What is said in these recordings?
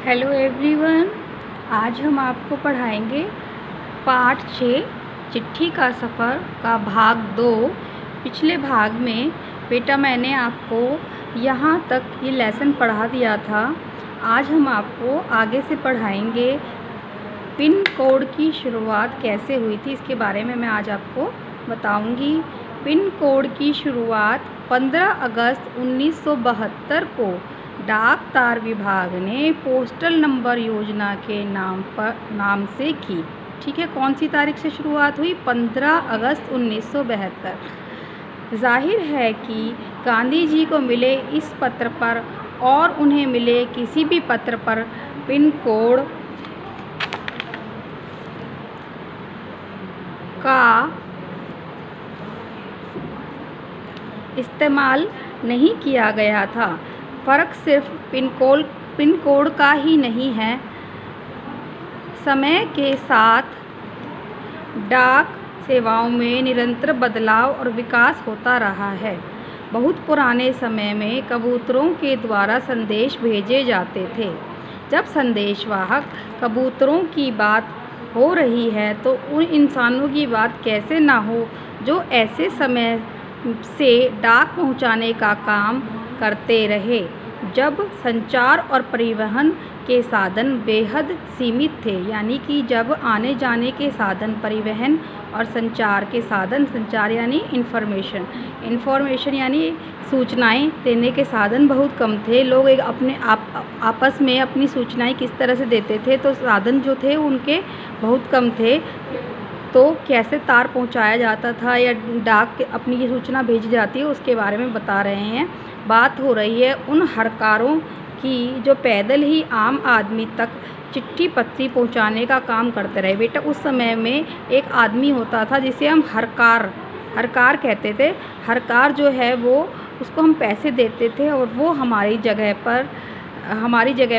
Hello everyone. आज हम आपको पढ़ाएंगे पाठ 6 चिट्ठी का सफ़र का भाग 2। पिछले भाग में बेटा मैंने आपको यहाँ तक ये लेसन पढ़ा दिया था। आज हम आपको आगे से पढ़ाएंगे पिन कोड की शुरुआत कैसे हुई थी, इसके बारे में मैं आज आपको बताऊंगी। पिन कोड की शुरुआत 15 अगस्त 1972 को डाक तार विभाग ने पोस्टल नंबर योजना के नाम से की। ठीक है, कौन सी तारीख से शुरुआत हुई? 15 अगस्त 1972। जाहिर है कि गांधी जी को मिले इस पत्र पर और उन्हें मिले किसी भी पत्र पर पिन कोड का इस्तेमाल नहीं किया गया था। फ़र्क सिर्फ पिन कोड का ही नहीं है, समय के साथ डाक सेवाओं में निरंतर बदलाव और विकास होता रहा है। बहुत पुराने समय में कबूतरों के द्वारा संदेश भेजे जाते थे। जब संदेशवाहक कबूतरों की बात हो रही है तो उन इंसानों की बात कैसे ना हो जो ऐसे समय से डाक पहुंचाने का काम करते रहे जब संचार और परिवहन के साधन बेहद सीमित थे। यानी कि जब आने जाने के साधन परिवहन और संचार के साधन, संचार यानी इन्फॉर्मेशन यानी सूचनाएं देने के साधन बहुत कम थे। लोग एक अपने आपस में अपनी सूचनाएं किस तरह से देते थे, तो साधन जो थे उनके बहुत कम थे। तो कैसे तार पहुंचाया जाता था या डाक अपनी ये सूचना भेजी जाती है, उसके बारे में बता रहे हैं। बात हो रही है उन हरकारों की जो पैदल ही आम आदमी तक चिट्ठी पत्री पहुंचाने का काम करते रहे। बेटा उस समय में एक आदमी होता था जिसे हम हरकार कहते थे। हरकार जो है वो उसको हम पैसे देते थे और वो हमारी जगह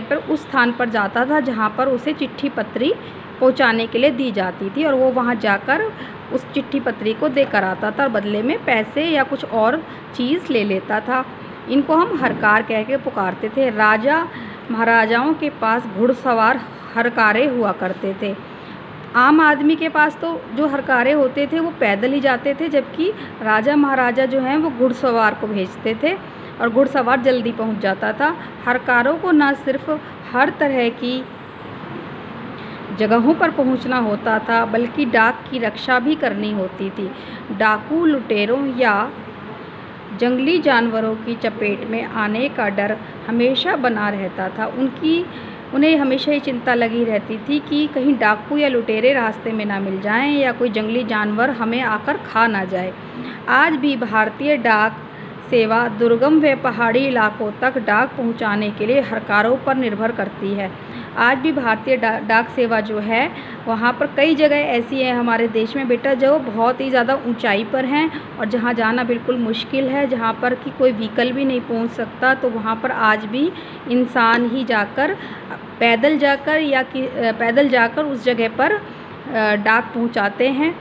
पर उस स्थान पर जाता था जहाँ पर उसे चिट्ठी पत्री पहुंचाने के लिए दी जाती थी, और वो वहाँ जाकर उस चिट्ठी पत्री को देकर आता था और बदले में पैसे या कुछ और चीज़ ले लेता था। इनको हम हरकार कह के पुकारते थे। राजा महाराजाओं के पास घुड़सवार हरकारे हुआ करते थे। आम आदमी के पास तो जो हरकारे होते थे वो पैदल ही जाते थे, जबकि राजा महाराजा जो हैं वो घुड़सवार को भेजते थे और घुड़सवार जल्दी पहुंच जाता था। हरकारों को न सिर्फ हर तरह की जगहों पर पहुंचना होता था बल्कि डाक की रक्षा भी करनी होती थी। डाकू लुटेरों या जंगली जानवरों की चपेट में आने का डर हमेशा बना रहता था। उन्हें हमेशा ये चिंता लगी रहती थी कि कहीं डाकू या लुटेरे रास्ते में ना मिल जाएं या कोई जंगली जानवर हमें आकर खा ना जाए। आज भी भारतीय डाक सेवा दुर्गम व पहाड़ी इलाकों तक डाक पहुंचाने के लिए हरकारों पर निर्भर करती है। आज भी भारतीय डाक सेवा जो है वहाँ पर कई जगह ऐसी है हमारे देश में बेटा जो बहुत ही ज़्यादा ऊंचाई पर हैं और जहाँ जाना बिल्कुल मुश्किल है, जहाँ पर कि कोई व्हीकल भी नहीं पहुँच सकता। तो वहाँ पर आज भी इंसान ही पैदल जाकर उस जगह पर डाक पहुँचाते हैं।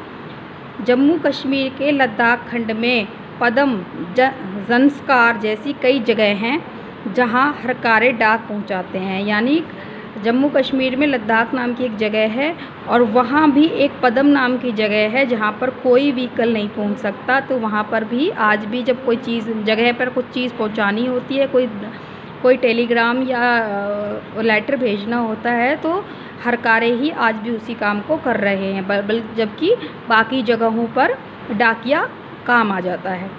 जम्मू कश्मीर के लद्दाख खंड में पदम ज़ंस्कार जैसी कई जगह हैं जहाँ हरकारे डाक पहुँचाते हैं। यानी जम्मू कश्मीर में लद्दाख नाम की एक जगह है और वहाँ भी एक पदम नाम की जगह है जहाँ पर कोई व्हीकल नहीं पहुँच सकता। तो वहाँ पर भी आज भी जब कोई चीज़ जगह पर कुछ चीज़ पहुँचानी होती है, कोई टेलीग्राम या लेटर भेजना होता है, तो हरकारे ही आज भी उसी काम को कर रहे हैं, जबकि बाकी जगहों पर डाकिया काम आ जाता है।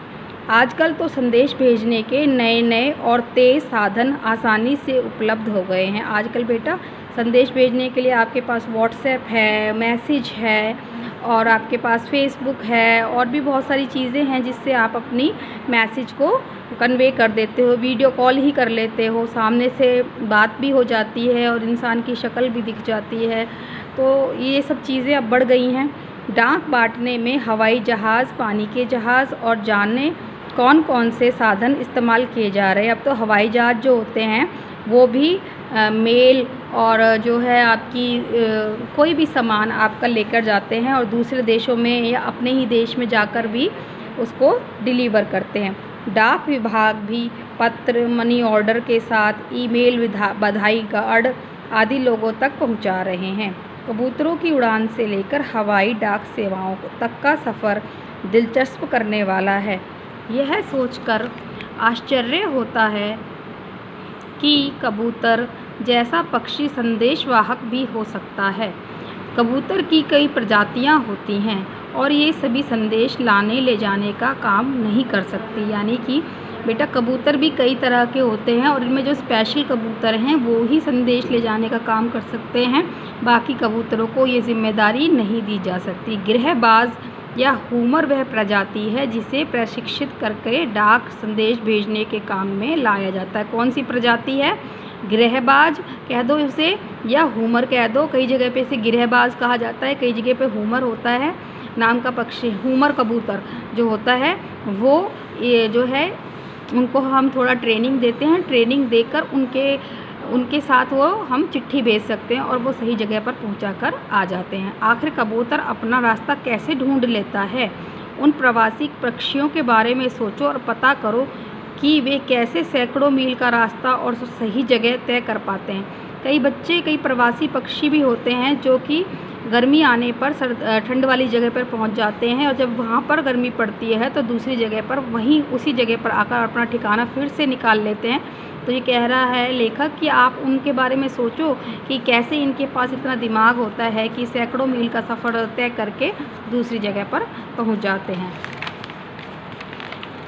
आजकल तो संदेश भेजने के नए और तेज़ साधन आसानी से उपलब्ध हो गए हैं। आजकल बेटा संदेश भेजने के लिए आपके पास व्हाट्सएप है, मैसेज है और आपके पास फेसबुक है और भी बहुत सारी चीज़ें हैं जिससे आप अपनी मैसेज को कन्वे कर देते हो। वीडियो कॉल ही कर लेते हो, सामने से बात भी हो जाती है और इंसान की शक्ल भी दिख जाती है। तो ये सब चीज़ें अब बढ़ गई हैं। डाक बांटने में हवाई जहाज़, पानी के जहाज़ और जाने कौन से साधन इस्तेमाल किए जा रहे हैं। अब तो हवाई जहाज़ जो होते हैं वो भी मेल और जो है आपकी कोई भी सामान आपका लेकर जाते हैं और दूसरे देशों में या अपने ही देश में जाकर भी उसको डिलीवर करते हैं। डाक विभाग भी पत्र, मनी ऑर्डर के साथ ईमेल, बधाई कार्ड आदि लोगों तक पहुंचा रहे हैं। कबूतरों की उड़ान से लेकर हवाई डाक सेवाओं तक का सफ़र दिलचस्प करने वाला है। यह सोचकर आश्चर्य होता है कि कबूतर जैसा पक्षी संदेशवाहक भी हो सकता है। कबूतर की कई प्रजातियां होती हैं और ये सभी संदेश लाने ले जाने का काम नहीं कर सकती। यानी कि बेटा कबूतर भी कई तरह के होते हैं और इनमें जो स्पेशल कबूतर हैं वो ही संदेश ले जाने का काम कर सकते हैं। बाकी कबूतरों को ये जिम्मेदारी नहीं दी जा सकती। गृहबाज या हूमर वह प्रजाति है जिसे प्रशिक्षित करके डाक संदेश भेजने के काम में लाया जाता है। कौन सी प्रजाति है? गृहबाज कह दो इसे या हूमर कह दो। कई जगह पे इसे गृहबाज कहा जाता है, कई जगह पे हूमर होता है नाम का पक्षी। हूमर कबूतर जो होता है वो ये जो है उनको हम थोड़ा ट्रेनिंग देते हैं। ट्रेनिंग देकर उनके साथ वो हम चिट्ठी भेज सकते हैं और वो सही जगह पर पहुंचा कर आ जाते हैं। आखिर कबूतर अपना रास्ता कैसे ढूंढ लेता है? उन प्रवासी पक्षियों के बारे में सोचो और पता करो कि वे कैसे सैकड़ों मील का रास्ता और सही जगह तय कर पाते हैं। कई प्रवासी पक्षी भी होते हैं जो कि गर्मी आने पर ठंड वाली जगह पर पहुंच जाते हैं और जब वहां पर गर्मी पड़ती है तो दूसरी जगह पर वहीं उसी जगह पर आकर अपना ठिकाना फिर से निकाल लेते हैं। तो ये कह रहा है लेखक कि आप उनके बारे में सोचो कि कैसे इनके पास इतना दिमाग होता है कि सैकड़ों मील का सफ़र तय करके दूसरी जगह पर पहुंच जाते हैं।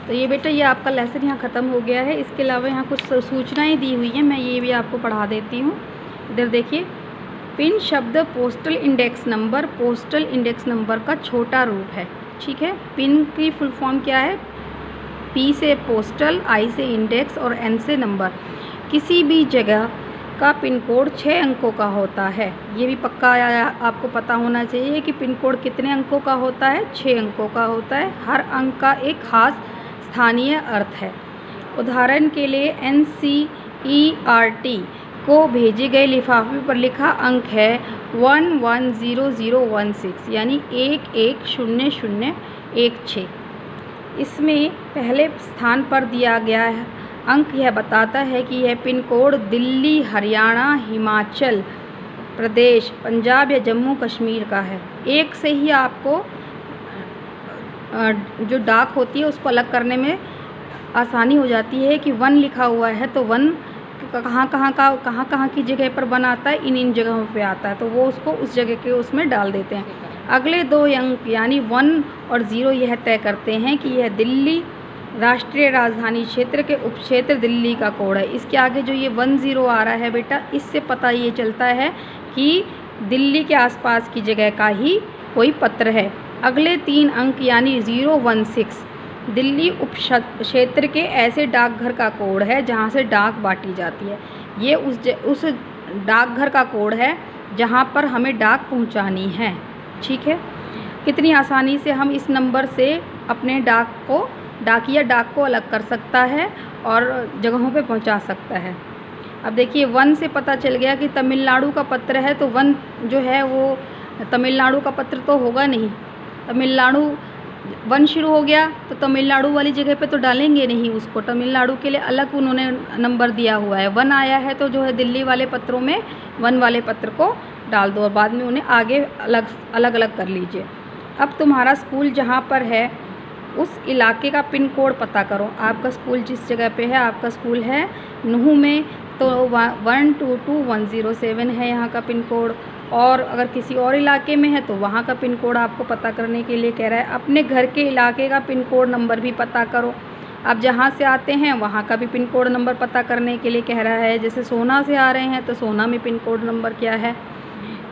तो ये बेटा ये आपका लेसन यहाँ ख़त्म हो गया है। इसके अलावा यहाँ कुछ सूचनाएं दी हुई हैं, मैं ये भी आपको पढ़ा देती हूँ। इधर देखिए, पिन शब्द पोस्टल इंडेक्स नंबर का छोटा रूप है। ठीक है, पिन की फुल फॉर्म क्या है? पी से पोस्टल, आई से इंडेक्स और एन से नंबर। किसी भी जगह का पिन कोड 6 अंकों का होता है। ये भी पक्का आपको पता होना चाहिए कि पिन कोड कितने अंकों का होता है? 6 अंकों का होता है। हर अंक का एक खास स्थानीय अर्थ है। उदाहरण के लिए NCERT को भेजे गए लिफाफे पर लिखा अंक है 110016 यानी 110016। इसमें पहले स्थान पर दिया गया है अंक यह बताता है कि यह पिन कोड दिल्ली, हरियाणा, हिमाचल प्रदेश, पंजाब या जम्मू कश्मीर का है। एक से ही आपको जो डाक होती है उसको अलग करने में आसानी हो जाती है कि 1 लिखा हुआ है तो 1 कहाँ की जगह पर 1 आता है, इन जगहों पे आता है, तो वो उसको उस जगह के उसमें डाल देते हैं। अगले 2 अंक यानी 1 और 0 यह तय करते हैं कि यह दिल्ली राष्ट्रीय राजधानी क्षेत्र के उपक्षेत्र दिल्ली का कोड है। इसके आगे जो ये 10 आ रहा है बेटा, इससे पता ये चलता है कि दिल्ली के आसपास की जगह का ही कोई पत्र है। अगले 3 अंक यानी 016 दिल्ली उपक्षेत्र के ऐसे डाकघर का कोड है जहां से डाक बांटी जाती है। ये उस डाकघर का कोड है जहां पर हमें डाक पहुंचानी है। ठीक है, कितनी आसानी से हम इस नंबर से अपने डाकिया डाक को अलग कर सकता है और जगहों पे पहुंचा सकता है। अब देखिए 1 से पता चल गया कि तमिलनाडु का पत्र है, तो 1 जो है वो तमिलनाडु का पत्र तो होगा नहीं। तमिलनाडु 1 शुरू हो गया तो तमिलनाडु वाली जगह पे तो डालेंगे नहीं उसको, तमिलनाडु के लिए अलग उन्होंने नंबर दिया हुआ है। 1 आया है तो जो है दिल्ली वाले पत्रों में 1 वाले पत्र को डाल दो और बाद में उन्हें आगे अलग कर लीजिए। अब तुम्हारा स्कूल जहाँ पर है उस इलाके का पिन कोड पता करो। आपका स्कूल जिस जगह पे है, आपका स्कूल है नूह में, तो 122107 है यहाँ का पिन कोड। और अगर किसी और इलाके में है तो वहाँ का पिन कोड आपको पता करने के लिए कह रहा है। अपने घर के इलाके का पिन कोड नंबर भी पता करो। आप जहाँ से आते हैं वहाँ का भी पिन कोड नंबर पता करने के लिए कह रहा है। जैसे सोना से आ रहे हैं तो सोना में पिन कोड नंबर क्या है।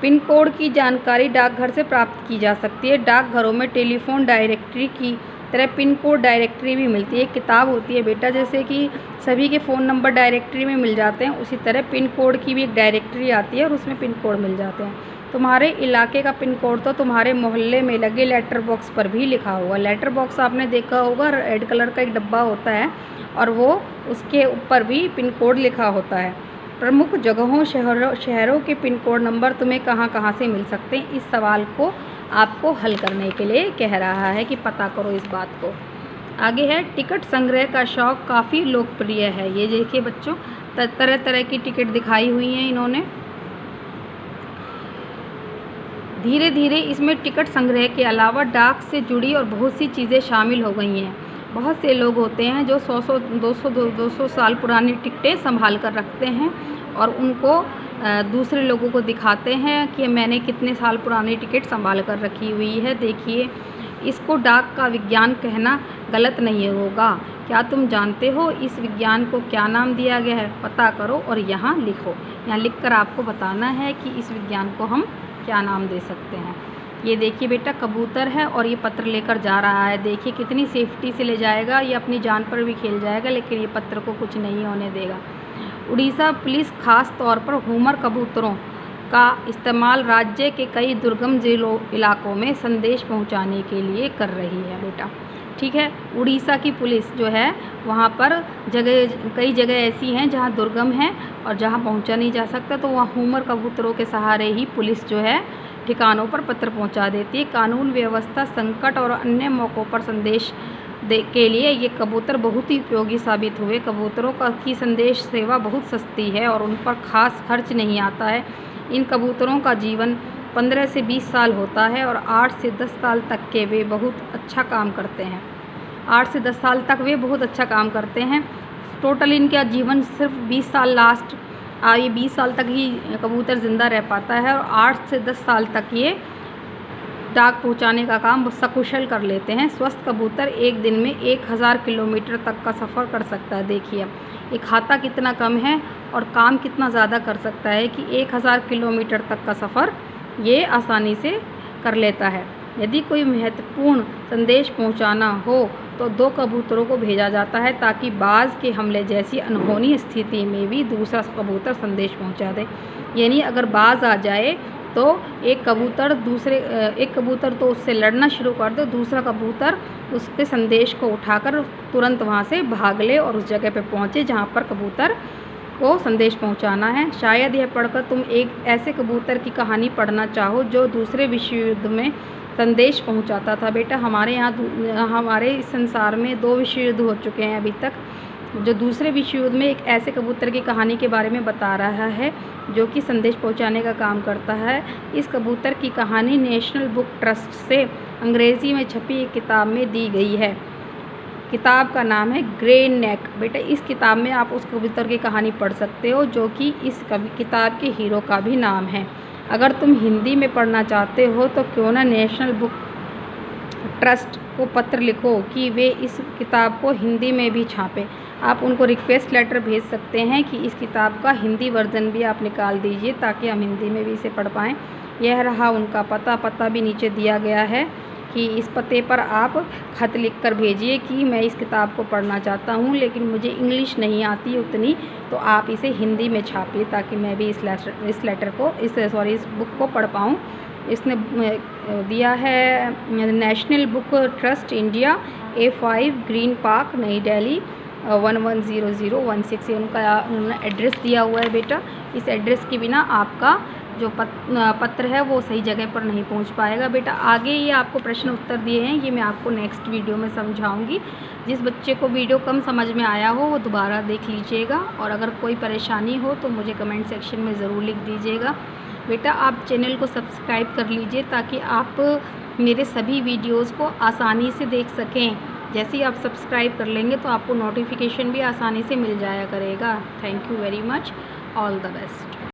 पिन कोड की जानकारी डाकघर से प्राप्त की जा सकती है। डाकघरों में टेलीफोन डायरेक्टरी की तरह पिन कोड डायरेक्टरी भी मिलती है। एक किताब होती है बेटा, जैसे कि सभी के फ़ोन नंबर डायरेक्टरी में मिल जाते हैं, उसी तरह पिन कोड की भी एक डायरेक्टरी आती है और उसमें पिन कोड मिल जाते हैं। तुम्हारे इलाके का पिन कोड तो तुम्हारे मोहल्ले में लगे लेटर बॉक्स पर भी लिखा होगा। लेटर बॉक्स आपने देखा होगा, रेड कलर का एक डब्बा होता है और वो उसके ऊपर भी पिन कोड लिखा होता है। प्रमुख जगहों शहरों के पिन कोड नंबर तुम्हें कहाँ से मिल सकते हैं, इस सवाल को आपको हल करने के लिए कह रहा है कि पता करो इस बात को। आगे है टिकट संग्रह का शौक़ काफ़ी लोकप्रिय है। ये देखिए बच्चों, तरह तरह की टिकट दिखाई हुई हैं इन्होंने। धीरे धीरे इसमें टिकट संग्रह के अलावा डाक से जुड़ी और बहुत सी चीज़ें शामिल हो गई हैं। बहुत से लोग होते हैं जो 100-200 साल पुरानी टिकटें संभाल कर रखते हैं और उनको दूसरे लोगों को दिखाते हैं कि मैंने कितने साल पुरानी टिकट संभाल कर रखी हुई है, देखिए। इसको डाक का विज्ञान कहना गलत नहीं होगा। क्या तुम जानते हो इस विज्ञान को क्या नाम दिया गया है? पता करो और यहाँ लिखो। यहाँ लिखकर आपको बताना है कि इस विज्ञान को हम क्या नाम दे सकते हैं। ये देखिए बेटा, कबूतर है और ये पत्र लेकर जा रहा है। देखिए कितनी सेफ्टी से ले जाएगा, ये अपनी जान पर भी खेल जाएगा, लेकिन ये पत्र को कुछ नहीं होने देगा। उड़ीसा पुलिस खास तौर पर हूमर कबूतरों का इस्तेमाल राज्य के कई दुर्गम जिलों इलाकों में संदेश पहुंचाने के लिए कर रही है बेटा, ठीक है। उड़ीसा की पुलिस जो है वहाँ पर कई जगह ऐसी हैं जहाँ दुर्गम है और जहाँ पहुँचा नहीं जा सकता, तो वहाँ हूमर कबूतरों के सहारे ही पुलिस जो है ठिकानों पर पत्र पहुँचा देती है। कानून व्यवस्था, संकट और अन्य मौक़ों पर संदेश के लिए ये कबूतर बहुत ही उपयोगी साबित हुए। कबूतरों की संदेश सेवा बहुत सस्ती है और उन पर खास खर्च नहीं आता है। इन कबूतरों का जीवन 15 से 20 साल होता है और 8 से 10 साल तक के वे बहुत अच्छा काम करते हैं। 8 से 10 साल तक वे बहुत अच्छा काम करते हैं। टोटल इनका जीवन सिर्फ 20 साल ये 20 साल तक ही कबूतर ज़िंदा रह पाता है और 8 से 10 साल तक ये डाक पहुंचाने का काम सकुशल कर लेते हैं। स्वस्थ कबूतर एक दिन में 1000 किलोमीटर तक का सफ़र कर सकता है। देखिए ये खाता कितना कम है और काम कितना ज़्यादा कर सकता है कि 1000 किलोमीटर तक का सफ़र ये आसानी से कर लेता है। यदि कोई महत्वपूर्ण संदेश पहुंचाना हो तो 2 कबूतरों को भेजा जाता है ताकि बाज़ के हमले जैसी अनहोनी स्थिति में भी दूसरा कबूतर संदेश पहुंचा दे। यानी अगर बाज़ आ जाए तो एक कबूतर तो उससे लड़ना शुरू कर दे, दूसरा कबूतर उसके संदेश को उठाकर तुरंत वहाँ से भाग ले और उस जगह पे पहुँचे जहाँ पर कबूतर को संदेश पहुँचाना है। शायद यह पढ़कर तुम एक ऐसे कबूतर की कहानी पढ़ना चाहो जो दूसरे विश्व युद्ध में संदेश पहुँचाता था। बेटा हमारे इस संसार में 2 विश्व युद्ध हो चुके हैं अभी तक। जो दूसरे विश्व युद्ध में एक ऐसे कबूतर की कहानी के बारे में बता रहा है जो कि संदेश पहुंचाने का काम करता है। इस कबूतर की कहानी नेशनल बुक ट्रस्ट से अंग्रेज़ी में छपी एक किताब में दी गई है। किताब का नाम है ग्रे नेक। बेटा इस किताब में आप उस कबूतर की कहानी पढ़ सकते हो जो कि इस किताब के हीरो का भी नाम है। अगर तुम हिंदी में पढ़ना चाहते हो तो क्यों ना नेशनल बुक ट्रस्ट को पत्र लिखो कि वे इस किताब को हिंदी में भी छापें। आप उनको रिक्वेस्ट लेटर भेज सकते हैं कि इस किताब का हिंदी वर्ज़न भी आप निकाल दीजिए ताकि हम हिंदी में भी इसे पढ़ पाएँ। यह रहा उनका पता भी नीचे दिया गया है कि इस पते पर आप ख़त लिखकर भेजिए कि मैं इस किताब को पढ़ना चाहता हूँ लेकिन मुझे इंग्लिश नहीं आती उतनी, तो आप इसे हिंदी में छापिए ताकि मैं भी इस बुक को पढ़ पाऊँ। इसने दिया है national book trust India, A5 green park, नई दिल्ली 110016। उन्होंने एड्रेस दिया हुआ है बेटा। इस एड्रेस के बिना आपका जो पत्र है वो सही जगह पर नहीं पहुंच पाएगा बेटा। आगे ये आपको प्रश्न उत्तर दिए हैं, ये मैं आपको नेक्स्ट वीडियो में समझाऊंगी। जिस बच्चे को वीडियो कम समझ में आया हो वो दोबारा देख लीजिएगा और अगर कोई परेशानी हो तो मुझे कमेंट सेक्शन में ज़रूर लिख दीजिएगा। बेटा आप चैनल को सब्सक्राइब कर लीजिए ताकि आप मेरे सभी वीडियोज़ को आसानी से देख सकें। जैसे ही आप सब्सक्राइब कर लेंगे तो आपको नोटिफिकेशन भी आसानी से मिल जाया करेगा। Thank you very much, all the best.